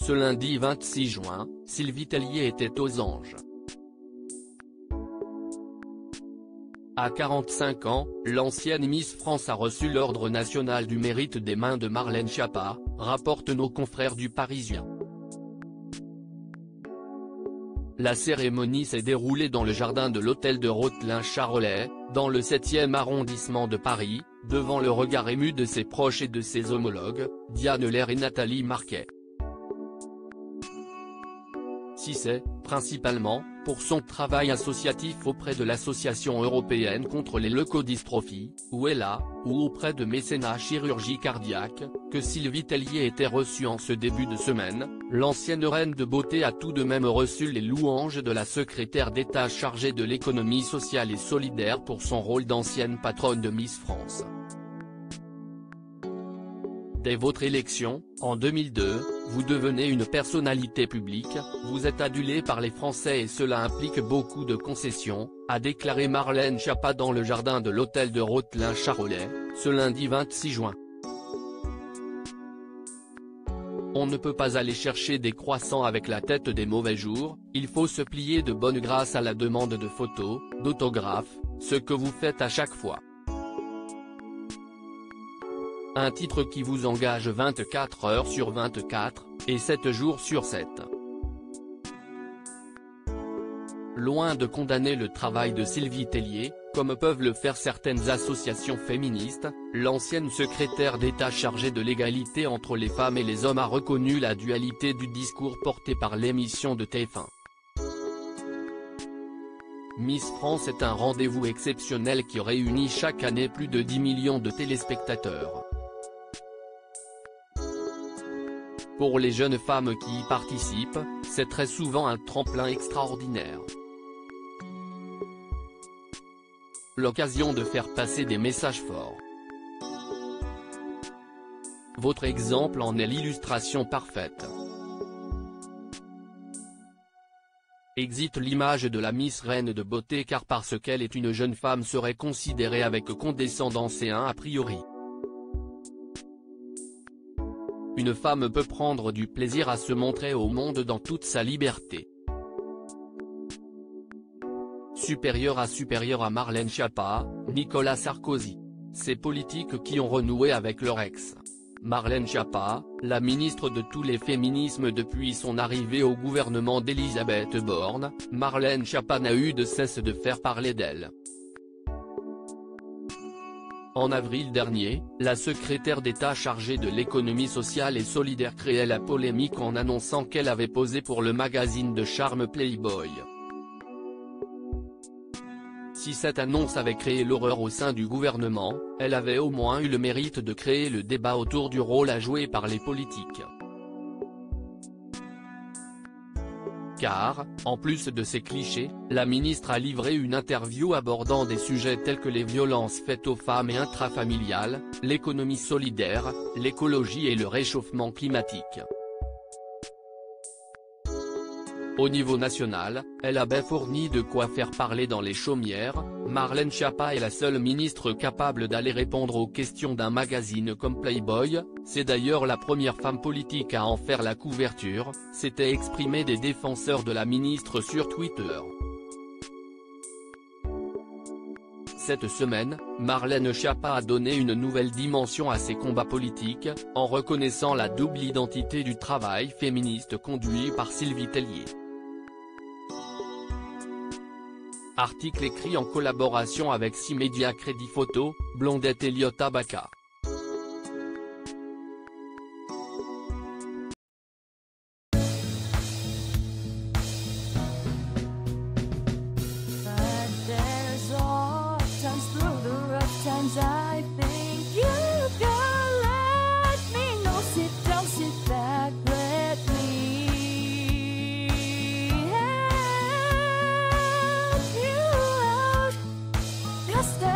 Ce lundi 26 juin, Sylvie Tellier était aux anges. À 45 ans, l'ancienne Miss France a reçu l'Ordre national du mérite des mains de Marlène Schiappa, rapportent nos confrères du Parisien. La cérémonie s'est déroulée dans le jardin de l'hôtel de Rothelin-Charolais, dans le 7e arrondissement de Paris, devant le regard ému de ses proches et de ses homologues, Diane Lair et Nathalie Marquet. Si c'est, principalement, pour son travail associatif auprès de l'Association européenne contre les leucodystrophies, ou ELA, ou auprès de Mécénat Chirurgie Cardiaque, que Sylvie Tellier était reçue en ce début de semaine, l'ancienne reine de beauté a tout de même reçu les louanges de la secrétaire d'État chargée de l'économie sociale et solidaire pour son rôle d'ancienne patronne de Miss France. Dès votre élection, en 2002, vous devenez une personnalité publique, vous êtes adulé par les Français et cela implique beaucoup de concessions, a déclaré Marlène Schiappa dans le jardin de l'hôtel de Rothelin-Charolais, ce lundi 26 juin. On ne peut pas aller chercher des croissants avec la tête des mauvais jours, il faut se plier de bonne grâce à la demande de photos, d'autographes, ce que vous faites à chaque fois. Un titre qui vous engage 24 heures sur 24, et 7 jours sur 7. Loin de condamner le travail de Sylvie Tellier, comme peuvent le faire certaines associations féministes, l'ancienne secrétaire d'État chargée de l'égalité entre les femmes et les hommes a reconnu la dualité du discours porté par l'émission de TF1. Miss France est un rendez-vous exceptionnel qui réunit chaque année plus de 10 millions de téléspectateurs. Pour les jeunes femmes qui y participent, c'est très souvent un tremplin extraordinaire. L'occasion de faire passer des messages forts. Votre exemple en est l'illustration parfaite. Exit l'image de la Miss Reine de beauté car parce qu'elle est une jeune femme serait considérée avec condescendance et a priori. Une femme peut prendre du plaisir à se montrer au monde dans toute sa liberté. Supérieur à Marlène Schiappa, Nicolas Sarkozy. Ces politiques qui ont renoué avec leur ex. Marlène Schiappa, la ministre de tous les féminismes depuis son arrivée au gouvernement d'Elisabeth Borne, Marlène Schiappa n'a eu de cesse de faire parler d'elle. En avril dernier, la secrétaire d'État chargée de l'économie sociale et solidaire créait la polémique en annonçant qu'elle avait posé pour le magazine de charme Playboy. Si cette annonce avait créé l'horreur au sein du gouvernement, elle avait au moins eu le mérite de créer le débat autour du rôle à jouer par les politiques. Car, en plus de ces clichés, la ministre a livré une interview abordant des sujets tels que les violences faites aux femmes et intrafamiliales, l'économie solidaire, l'écologie et le réchauffement climatique. Au niveau national, elle avait fourni de quoi faire parler dans les chaumières. Marlène Schiappa est la seule ministre capable d'aller répondre aux questions d'un magazine comme Playboy, c'est d'ailleurs la première femme politique à en faire la couverture, s'étaient exprimés des défenseurs de la ministre sur Twitter. Cette semaine, Marlène Schiappa a donné une nouvelle dimension à ses combats politiques, en reconnaissant la double identité du travail féministe conduit par Sylvie Tellier. Article écrit en collaboration avec 6 médias Crédit Photo, Blondette et Lyotta Baka. Just